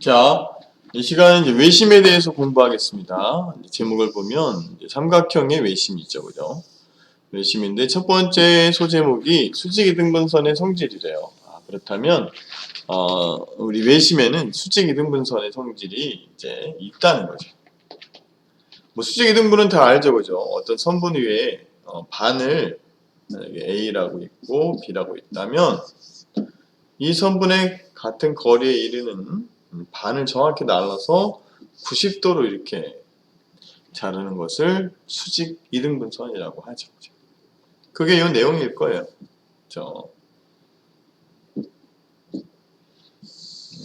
자, 이 시간은 이제 외심에 대해서 공부하겠습니다. 제목을 보면 이제 삼각형의 외심이죠, 그죠? 외심인데 첫 번째 소제목이 수직이등분선의 성질이래요. 그렇다면 우리 외심에는 수직이등분선의 성질이 이제 있다는 거죠. 뭐 수직이등분은 다 알죠, 그죠? 어떤 선분 위에 반을 만약에 A라고 있고 B라고 있다면 이 선분의 같은 거리에 이르는 반을 정확히 날라서 90도로 이렇게 자르는 것을 수직 이등분선이라고 하죠. 그게 이 내용일 거예요.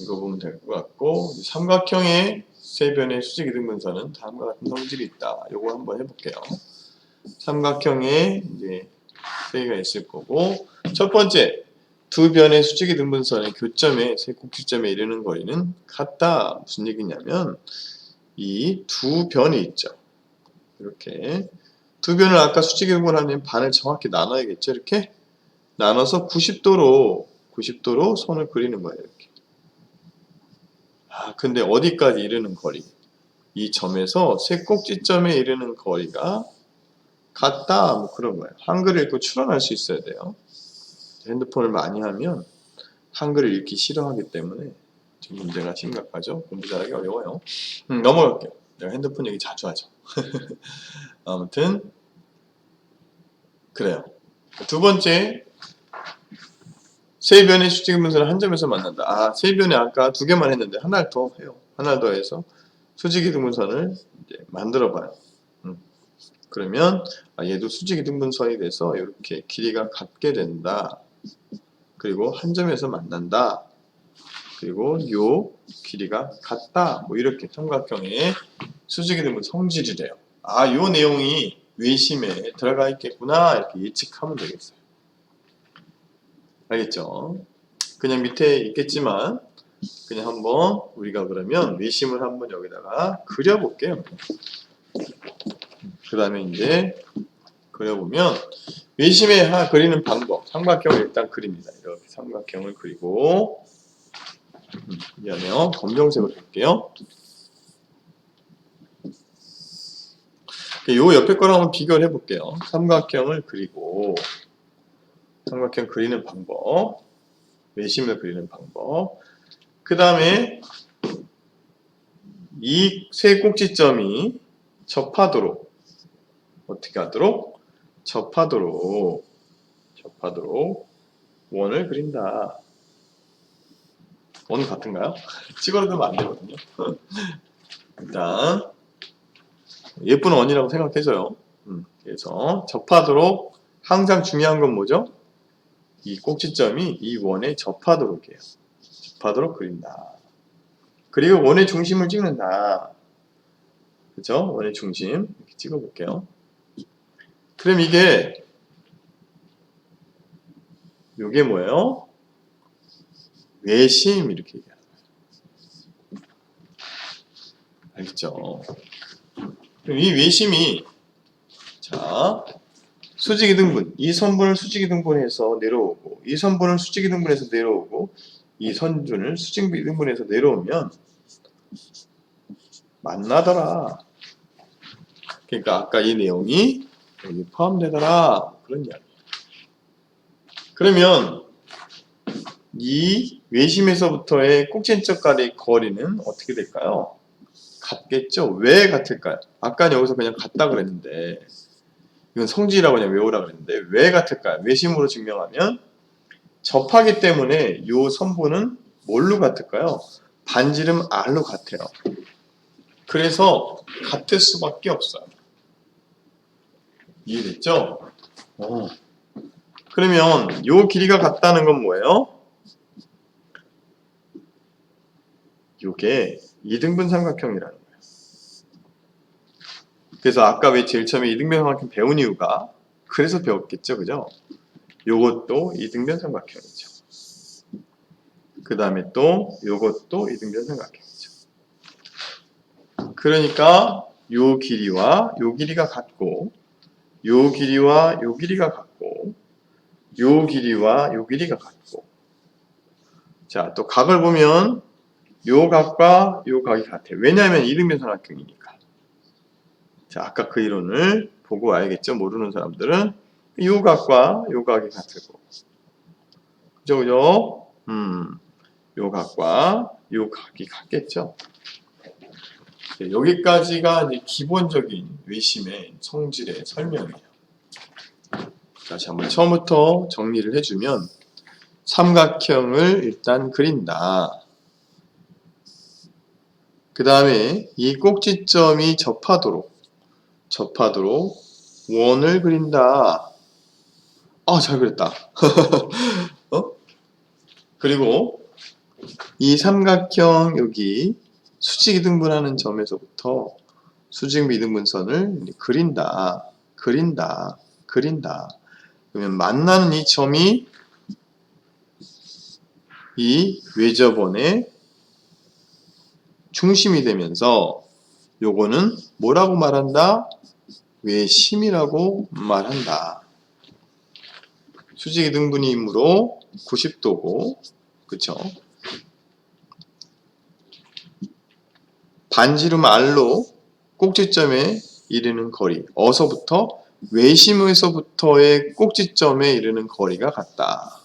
이거 보면 될 것 같고, 삼각형의 세 변의 수직 이등분선은 다음과 같은 성질이 있다. 요거 한번 해볼게요. 삼각형에 이제 세 개가 있을 거고, 첫 번째 두 변의 수직 이등분선의 교점에 세 꼭지점에 이르는 거리는 같다. 무슨 얘기냐면 이 두 변이 있죠. 이렇게 두 변을 아까 수직 이등분하면 반을 정확히 나눠야겠죠. 이렇게 나눠서 90도로 선을 그리는 거예요. 이렇게. 근데 어디까지 이르는 거리? 이 점에서 세 꼭지점에 이르는 거리가 같다. 뭐 그런 거예요. 한글을 읽고 추론할 수 있어야 돼요. 핸드폰을 많이 하면 한글을 읽기 싫어하기 때문에 지금 문제가 심각하죠. 공부 잘하기 어려워요. 넘어갈게요. 내가 핸드폰 얘기 자주 하죠. 아무튼 그래요. 두 번째, 세 변의 수직이등분선은 한 점에서 만난다. 세 변에 아까 두 개만 했는데 하나를 더 해요. 하나를 더 해서 수직이등분선을 이제 만들어봐요. 그러면 얘도 수직이등분선이 돼서 이렇게 길이가 같게 된다. 그리고 한 점에서 만난다. 그리고 요 길이가 같다. 뭐 이렇게 삼각형의 수직이등분 성질이래요. 요 내용이 외심에 들어가 있겠구나 이렇게 예측하면 되겠어요. 알겠죠? 그냥 밑에 있겠지만 그냥 한번 우리가 그러면 외심을 한번 여기다가 그려볼게요. 그 다음에 이제 그려보면 외심에 그리는 방법, 삼각형을 일단 그립니다. 이렇게 삼각형을 그리고 미안해요. 검정색으로 볼게요. 요 옆에 거랑 한번 비교를 해볼게요. 삼각형을 그리고 삼각형 그리는 방법, 외심을 그리는 방법. 그 다음에 이 세 꼭지점이 접하도록 어떻게 하도록? 접하도록 원을 그린다. 원 같은가요? 찍어두면 안 되거든요. 일단 예쁜 원이라고 생각해줘요. 그래서 접하도록 항상 중요한 건 뭐죠? 이 꼭지점이 이 원에 접하도록 해요. 접하도록 그린다. 그리고 원의 중심을 찍는다. 그죠? 원의 중심 이렇게 찍어볼게요. 그럼 이게 뭐예요? 외심 이렇게 얘기하는 거예요. 알겠죠? 그럼 이 외심이 수직이등분, 이 선분을 수직이등분해서 내려오고 이 선분을 수직이등분해서 내려오고 이 선분을 수직이등분해서 내려오면 만나더라. 그러니까 아까 이 내용이 여기 포함되더라. 그런 이야기예요. 그러면 이 외심에서부터의 꼭지점까지의 거리는 어떻게 될까요? 같겠죠? 왜 같을까요? 아까 여기서 그냥 같다 그랬는데 이건 성질이라고 그냥 외우라 그랬는데 왜 같을까요? 외심으로 증명하면 접하기 때문에 이 선분은 뭘로 같을까요? 반지름 R로 같아요. 그래서 같을 수밖에 없어요. 이해됐죠? 그러면 이 길이가 같다는 건 뭐예요? 이게 이등분 삼각형이라는 거예요. 그래서 아까 왜 제일 처음에 이등변 삼각형 배운 이유가 그래서 배웠겠죠, 그죠? 요것도 이등변 삼각형이죠. 그 다음에 또 요것도 이등변 삼각형이죠. 그러니까 요 길이와 요 길이가 같고 요 길이와 요 길이가 같고 요 길이와 요 길이가 같고 자, 또 각을 보면 요 각과 요 각이 같아요. 왜냐하면 이등변 삼각형이니까. 자, 아까 그 이론을 보고 와야겠죠. 모르는 사람들은 요 각과 요 각이 같을 거고. 그죠, 그죠? 요 각과 요 각이 같겠죠. 네, 여기까지가 이제 기본적인 외심의 성질의 설명이에요. 다시 한번 처음부터 정리를 해주면 삼각형을 일단 그린다. 그 다음에 이 꼭지점이 접하도록 원을 그린다. 잘 그렸다. 어? 그리고 이 삼각형 여기 수직이등분하는 점에서부터 수직미등분선을 그린다. 그러면 만나는 이 점이 이 외접원의 중심이 되면서 요거는 뭐라고 말한다? 외심이라고 말한다. 수직이등분이므로 90도고, 그쵸? 반지름 R로 꼭지점에 이르는 거리, 어서부터 외심에서부터의 꼭지점에 이르는 거리가 같다.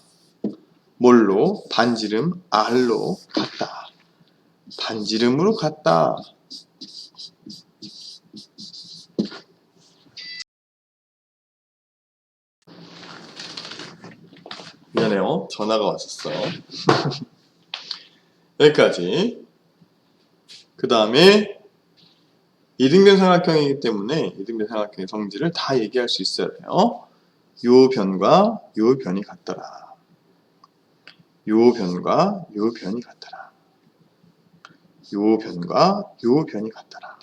뭘로? 반지름 R로 같다. 반지름으로 같다. 미안해요. 전화가 왔었어. 여기까지. 그 다음에 이등변 삼각형이기 때문에 이등변 삼각형의 성질을 다 얘기할 수 있어야 돼요. 요 변과 요 변이 같더라. 요 변과 요 변이 같더라. 요 변과 요 변이 같더라.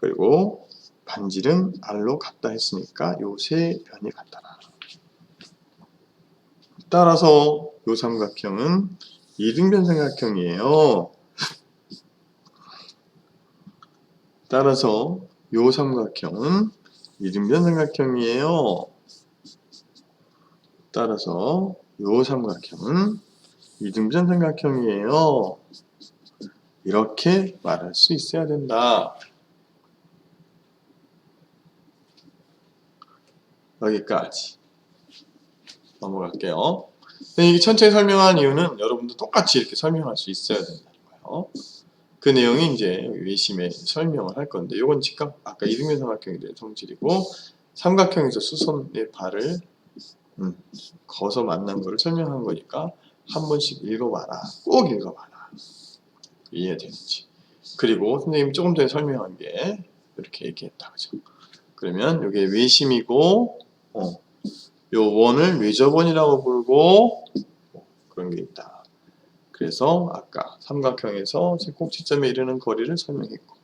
그리고 반지름 R로 같다 했으니까 요 세 변이 같더라. 따라서 요 삼각형은 이등변 삼각형이에요. 따라서 요 삼각형은 이등변 삼각형이에요. 따라서 요 삼각형은 이등변 삼각형이에요. 이렇게 말할 수 있어야 된다. 여기까지 넘어갈게요. 이게 천천히 설명한 이유는 여러분도 똑같이 이렇게 설명할 수 있어야 된다는 거예요. 그 내용이 이제 외심에 설명을 할 건데, 요건 즉각 아까 이등변 삼각형에 대한 성질이고, 삼각형에서 수선의 발을 거서 만난 거를 설명한 거니까 한 번씩 읽어봐라. 꼭 읽어봐라. 이해되는지. 그리고 선생님이 조금 전에 설명한 게 이렇게 얘기했다. 그죠? 그러면 이게 외심이고, 요 원을 외접원이라고 부르고, 그런 게 있다. 그래서 아까 삼각형에서 꼭지점에 이르는 거리를 설명했고,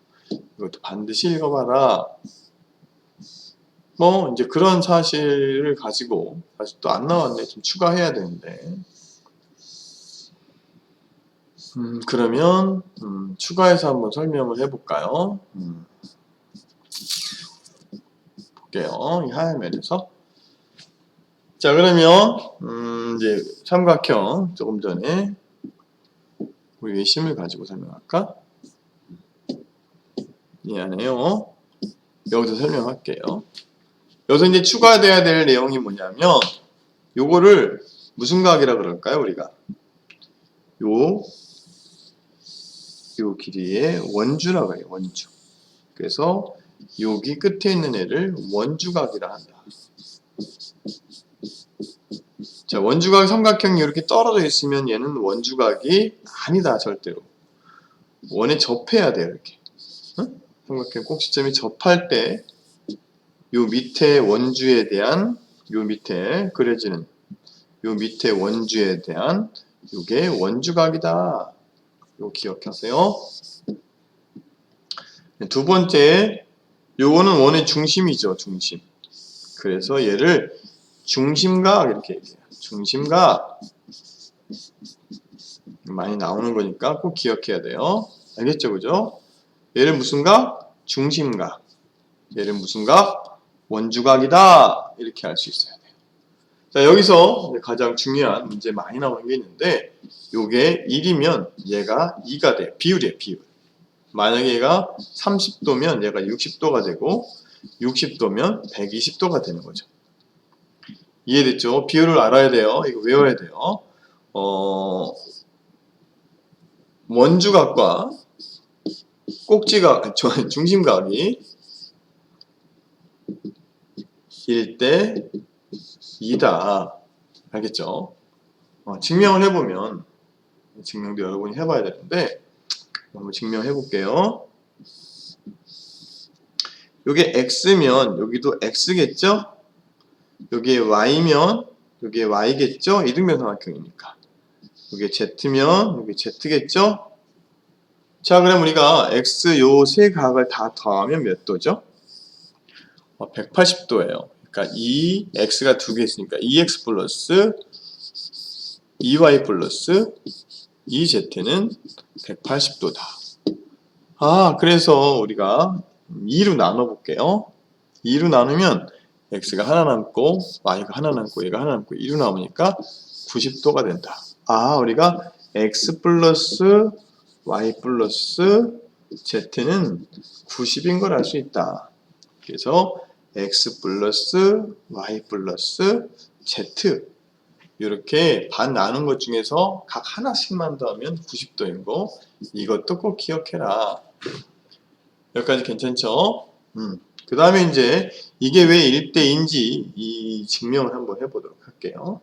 이것도 반드시 읽어봐라. 이제 그런 사실을 가지고 아직 또 안 나왔네. 좀 추가해야 되는데. 그러면 추가해서 한번 설명을 해볼까요? 볼게요. 이 하얀면에서. 자, 그러면 이제 삼각형 조금 전에 우리 외심을 가지고 설명할까? 미안해요. 여기서 설명할게요. 여기서 이제 추가돼야 될 내용이 뭐냐면 요거를 무슨 각이라 그럴까요? 우리가 요 길이의 원주라고 해요. 원주. 그래서 여기 끝에 있는 애를 원주각이라 한다. 자, 원주각 삼각형이 이렇게 떨어져 있으면 얘는 원주각이 아니다. 절대로. 원에 접해야 돼요. 이렇게. 응? 삼각형 꼭지점이 접할 때 요 밑에 원주에 대한 요 밑에 그려지는 요 밑에 원주에 대한 요게 원주각이다. 요 기억하세요. 두 번째, 요거는 원의 중심이죠. 중심. 그래서 얘를 중심각 이렇게 얘기해요. 중심각. 많이 나오는 거니까 꼭 기억해야 돼요. 알겠죠? 그죠? 얘를 무슨 각? 중심각. 얘를 무슨 각? 원주각이다. 이렇게 할 수 있어야 돼요. 자, 여기서 가장 중요한 문제 많이 나오는 게 있는데, 요게 1이면 얘가 2가 돼요. 비율이에요, 비율. 만약에 얘가 30도면 얘가 60도가 되고, 60도면 120도가 되는 거죠. 이해됐죠? 비율을 알아야 돼요. 이거 외워야 돼요. 원주각과 꼭지각, 중심각이 1대 2다. 알겠죠? 증명을 해보면, 증명도 여러분이 해봐야 되는데, 한번 증명해 볼게요. 요게 x면 여기도 x겠죠? 요게 y면 요게 y겠죠? 이등변삼각형이니까. 요게 z면 요게 z겠죠? 자, 그럼 우리가 x 요 세 각을 다 더하면 몇 도죠? 180도예요. 그러니까 이 x가 두 개 있으니까 2x 플러스 2y 플러스 2z는 180도다. 그래서 우리가 2로 나눠볼게요. 2로 나누면 x가 하나 남고 y가 하나 남고 얘가 하나 남고 2로 나오니까 90도가 된다. 우리가 x 플러스 y 플러스 z는 90인 걸 알 수 있다. 그래서 x 플러스 y 플러스 z 이렇게 반 나눈 것 중에서 각 하나씩만 더하면 90도인 거, 이것도 꼭 기억해라. 여기까지 괜찮죠? 그 다음에 이제 이게 왜 1대인지 이 증명을 한번 해보도록 할게요.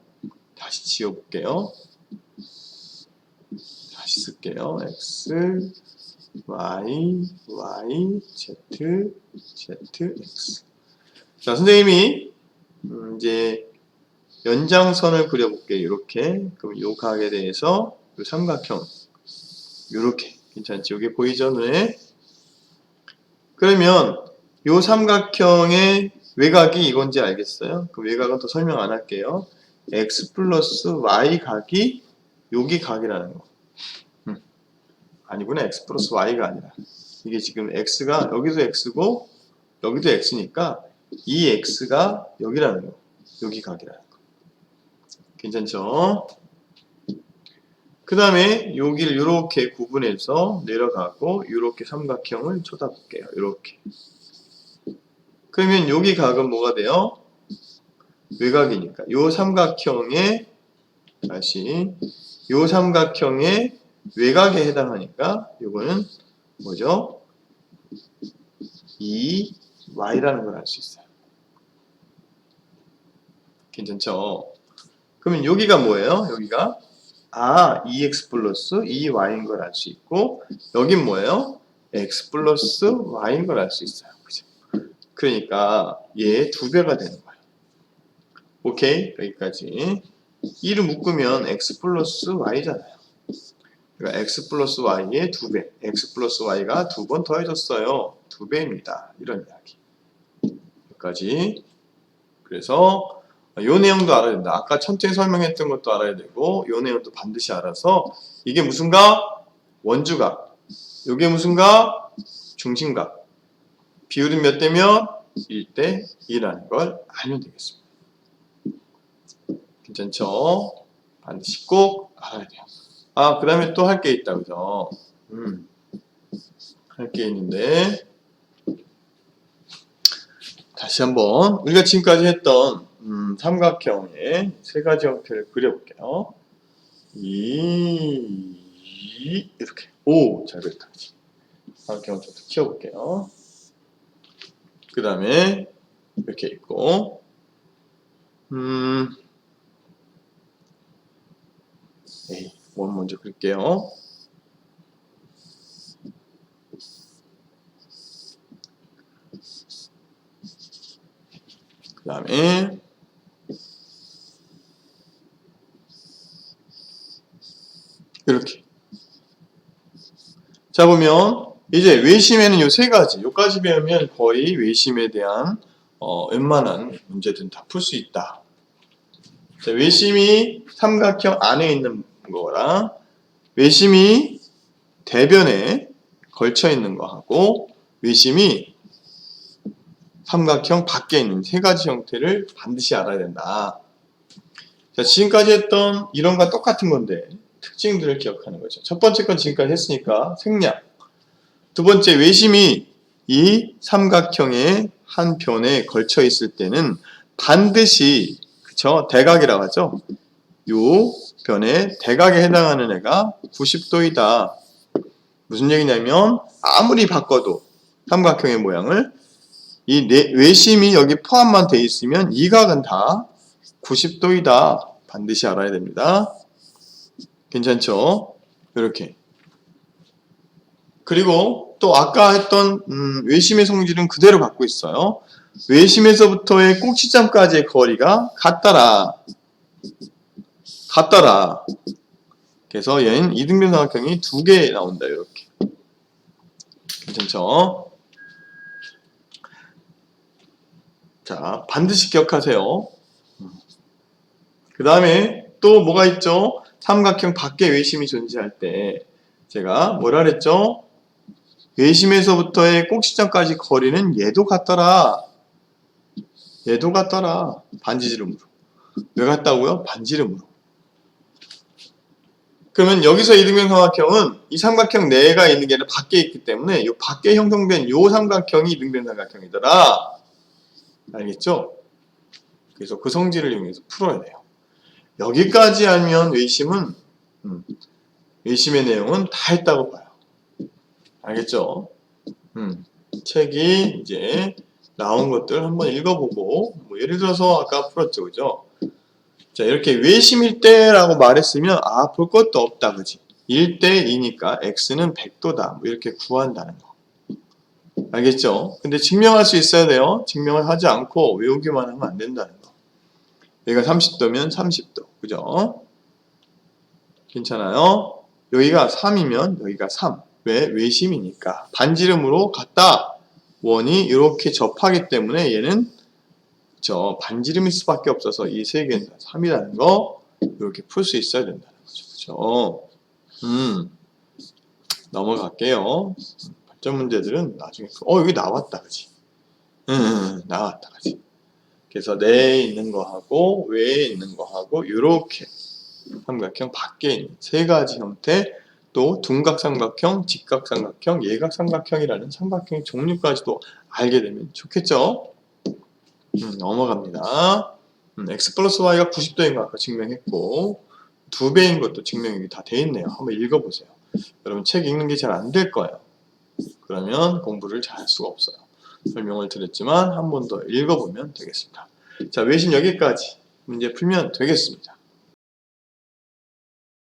다시 지워볼게요. 다시 쓸게요. x, y, y, z, z, x. 자, 선생님이 이제 연장선을 그려볼게요. 이렇게. 그럼 요 각에 대해서 요 삼각형 요렇게 괜찮지? 여기 보이죠? 눈에? 그러면 요 삼각형의 외곽이 이건지 알겠어요? 그 외곽은 또 설명 안 할게요. x 플러스 y 각이 여기 각이라는 거. 아니구나. x 플러스 y가 아니라. 이게 지금 x가 여기도 x고 여기도 x니까 이 x가 여기라는 거. 여기 각이라는 거. 괜찮죠? 그 다음에 여기를 이렇게 구분해서 내려가고 이렇게 삼각형을 쳐다볼게요. 이렇게. 그러면 여기 각은 뭐가 돼요? 외곽이니까. 요 삼각형의 다시 요 삼각형의 외곽에 해당하니까 요거는 뭐죠? 2y라는 걸 알 수 있어요. 괜찮죠? 그러면 여기가 뭐예요? 여기가 2x 플러스 2y인 걸 알 수 있고 여긴 뭐예요? x 플러스 y인 걸 알 수 있어요. 그죠? 그러니까 얘 2배가 되는 거예요. 오케이? 여기까지. 2를 묶으면 x 플러스 y잖아요. 그러니까 x 플러스 y의 2배. x 플러스 y가 2번 더해졌어요. 2배입니다. 이런 이야기. 여기까지. 그래서 요 내용도 알아야 된다. 아까 천천히 설명했던 것도 알아야 되고 요 내용도 반드시 알아서 이게 무슨가? 원주각. 요게 무슨가? 중심각. 비율은 몇 대면? 1대 2라는 걸 알면 되겠습니다. 괜찮죠? 반드시 꼭 알아야 돼요. 그 다음에 또 할 게 있다. 그죠? 할 게 있는데 다시 한번 우리가 지금까지 했던 삼각형의 세 가지 형태를 그려볼게요. 이렇게. 잘 그렸다. 삼각형을 좀 더 키워볼게요. 그 다음에 이렇게 있고 원 먼저 그릴게요. 그 다음에 이렇게. 자, 보면 이제 외심에는 요 세 가지, 요까지 배우면 거의 외심에 대한 웬만한 문제들은 다 풀 수 있다. 자, 외심이 삼각형 안에 있는 거랑 외심이 대변에 걸쳐 있는 거하고 외심이 삼각형 밖에 있는 세 가지 형태를 반드시 알아야 된다. 자, 지금까지 했던 이론과 똑같은 건데 특징들을 기억하는 거죠. 첫 번째 건 지금까지 했으니까 생략. 두 번째, 외심이 이 삼각형의 한 변에 걸쳐 있을 때는 반드시, 그쵸? 대각이라고 하죠. 요 변에 대각에 해당하는 애가 90도이다. 무슨 얘기냐면 아무리 바꿔도 삼각형의 모양을 이 외심이 여기 포함만 돼 있으면 이 각은 다 90도이다. 반드시 알아야 됩니다. 괜찮죠? 이렇게. 그리고 또 아까 했던 외심의 성질은 그대로 갖고 있어요. 외심에서부터의 꼭지점까지의 거리가 같더라. 같더라. 그래서 얘는 이등변 삼각형이 두 개 나온다. 이렇게. 괜찮죠? 자, 반드시 기억하세요. 그 다음에 또 뭐가 있죠? 삼각형 밖에 외심이 존재할 때 제가 뭐라 그랬죠? 외심에서부터의 꼭지점까지 거리는 얘도 같더라. 얘도 같더라. 반지름으로. 왜 같다고요? 반지름으로. 그러면 여기서 이등변 삼각형은 이 삼각형 내가 있는 게 아니라 밖에 있기 때문에 이 밖에 형성된 이 삼각형이 이등변 삼각형이더라. 알겠죠? 그래서 그 성질을 이용해서 풀어야 돼요. 여기까지 하면 외심의 내용은 다 했다고 봐요. 알겠죠? 책이 이제 나온 것들 한번 읽어보고, 뭐 예를 들어서 아까 풀었죠, 그죠? 자, 이렇게 외심일 때라고 말했으면 볼 것도 없다, 그지? 1대 2니까 x는 100도다. 뭐 이렇게 구한다는 거. 알겠죠? 근데 증명할 수 있어야 돼요. 증명을 하지 않고 외우기만 하면 안 된다는 거. 여기가 30도면 30도. 그죠? 괜찮아요? 여기가 3이면 여기가 3. 왜? 외심이니까. 반지름으로 같다. 원이 이렇게 접하기 때문에 얘는 반지름일 수밖에 없어서 이 세 개는 3이라는 거 이렇게 풀 수 있어야 된다는 거죠. 그죠? 넘어갈게요. 발전 문제들은 나중에 여기 나왔다. 그지? 나왔다. 그지? 그래서 내에 있는 거하고 외에 있는 거하고 이렇게 삼각형 밖에 있는 세 가지 형태, 또 둔각삼각형, 직각삼각형, 예각삼각형이라는 삼각형의 종류까지도 알게 되면 좋겠죠? 넘어갑니다. x 플러스 y가 90도인 거 아까 증명했고 2배인 것도 증명이 다 돼 있네요. 한번 읽어보세요. 여러분 책 읽는 게 잘 안 될 거예요. 그러면 공부를 잘 할 수가 없어요. 설명을 드렸지만 한 번 더 읽어보면 되겠습니다. 자, 외심 여기까지 문제 풀면 되겠습니다.